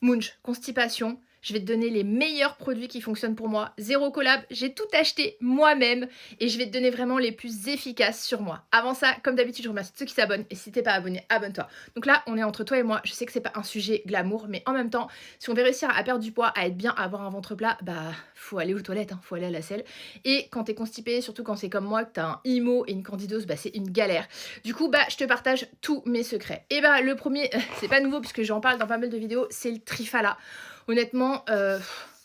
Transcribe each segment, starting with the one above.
Munch, constipation. Je vais te donner les meilleurs produits qui fonctionnent pour moi. Zéro collab, j'ai tout acheté moi-même et je vais te donner vraiment les plus efficaces sur moi. Avant ça, comme d'habitude, je remercie ceux qui s'abonnent et si t'es pas abonné, abonne-toi. Donc là, on est entre toi et moi. Je sais que c'est pas un sujet glamour, mais en même temps, si on veut réussir à perdre du poids, à être bien, à avoir un ventre plat, bah faut aller aux toilettes, hein, faut aller à la selle. Et quand t'es constipé, surtout quand c'est comme moi, que t'as un IMO et une candidose, bah c'est une galère. Du coup, bah je te partage tous mes secrets. Et bah le premier, c'est pas nouveau puisque j'en parle dans pas mal de vidéos, c'est le Triphala. Honnêtement,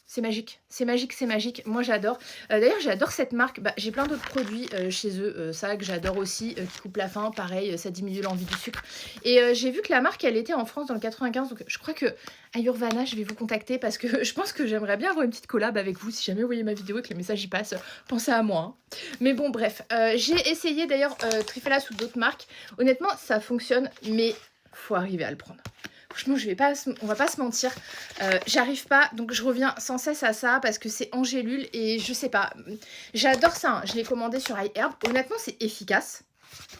c'est magique, c'est magique, c'est magique. Moi, j'adore. D'ailleurs, j'adore cette marque. Bah, j'ai plein d'autres produits chez eux. Ça que j'adore aussi, qui coupe la faim. Pareil, ça diminue l'envie du sucre. Et j'ai vu que la marque, elle était en France dans le 95. Donc, je crois que Ayurvana, je vais vous contacter parce que je pense que j'aimerais bien avoir une petite collab avec vous. Si jamais vous voyez ma vidéo et que les messages y passent, pensez à moi, hein. Mais bon, bref. J'ai essayé d'ailleurs Triphala sous d'autres marques. Honnêtement, ça fonctionne, mais faut arriver à le prendre. Franchement, on va pas se mentir, j'arrive pas, donc je reviens sans cesse à ça parce que c'est en gélule et je sais pas, j'adore ça, hein. Je l'ai commandé sur iHerb, honnêtement c'est efficace.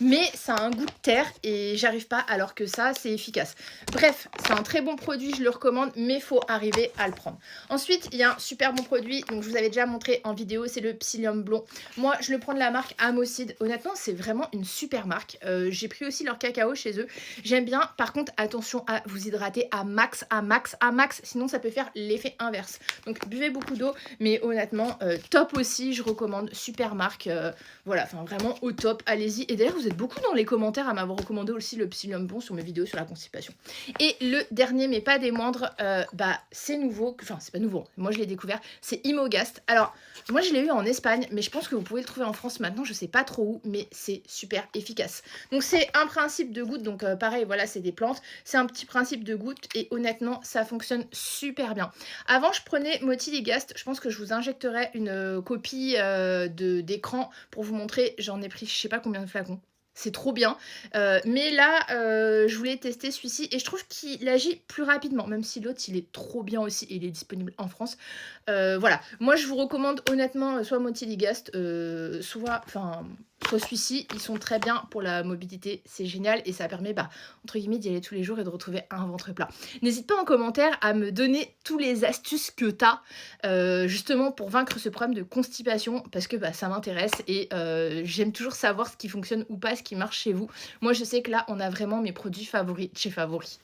Mais ça a un goût de terre et j'arrive pas alors que ça c'est efficace. Bref, c'est un très bon produit, je le recommande, mais faut arriver à le prendre. Ensuite, il y a un super bon produit, donc je vous avais déjà montré en vidéo, c'est le Psyllium Blond. Moi, je le prends de la marque Amocide. Honnêtement, c'est vraiment une super marque. J'ai pris aussi leur cacao chez eux. J'aime bien. Par contre, attention à vous hydrater à max, à max, à max. Sinon, ça peut faire l'effet inverse. Donc, buvez beaucoup d'eau. Mais honnêtement, top aussi, je recommande. Super marque. Voilà, enfin vraiment au top. Allez-y. Et d'ailleurs, vous êtes beaucoup dans les commentaires à m'avoir recommandé aussi le Psyllium Blond sur mes vidéos sur la constipation. Et le dernier, mais pas des moindres, bah c'est nouveau. Enfin, c'est pas nouveau. Moi, je l'ai découvert. C'est Imogast. Alors, moi, je l'ai eu en Espagne, mais je pense que vous pouvez le trouver en France maintenant. Je sais pas trop où, mais c'est super efficace. Donc, c'est un principe de goutte. Donc, pareil, voilà, c'est des plantes. C'est un petit principe de goutte et honnêtement, ça fonctionne super bien. Avant, je prenais Motiligast. Je pense que je vous injecterai une copie d'écran pour vous montrer. J'en ai pris je sais pas combien de flacons. C'est trop bien. Mais là, je voulais tester celui-ci et je trouve qu'il agit plus rapidement, même si l'autre, il est trop bien aussi et il est disponible en France. Voilà. Moi, je vous recommande honnêtement soit Motiligast, soit celui-ci. Ils sont très bien pour la mobilité. C'est génial et ça permet, bah, entre guillemets, d'y aller tous les jours et de retrouver un ventre plat. N'hésite pas en commentaire à me donner tous les astuces que tu as justement pour vaincre ce problème de constipation parce que bah, ça m'intéresse et j'aime toujours savoir ce qui fonctionne ou pas, ce qui marche chez vous. Moi, je sais que là, on a vraiment mes produits favoris de chez Favoris.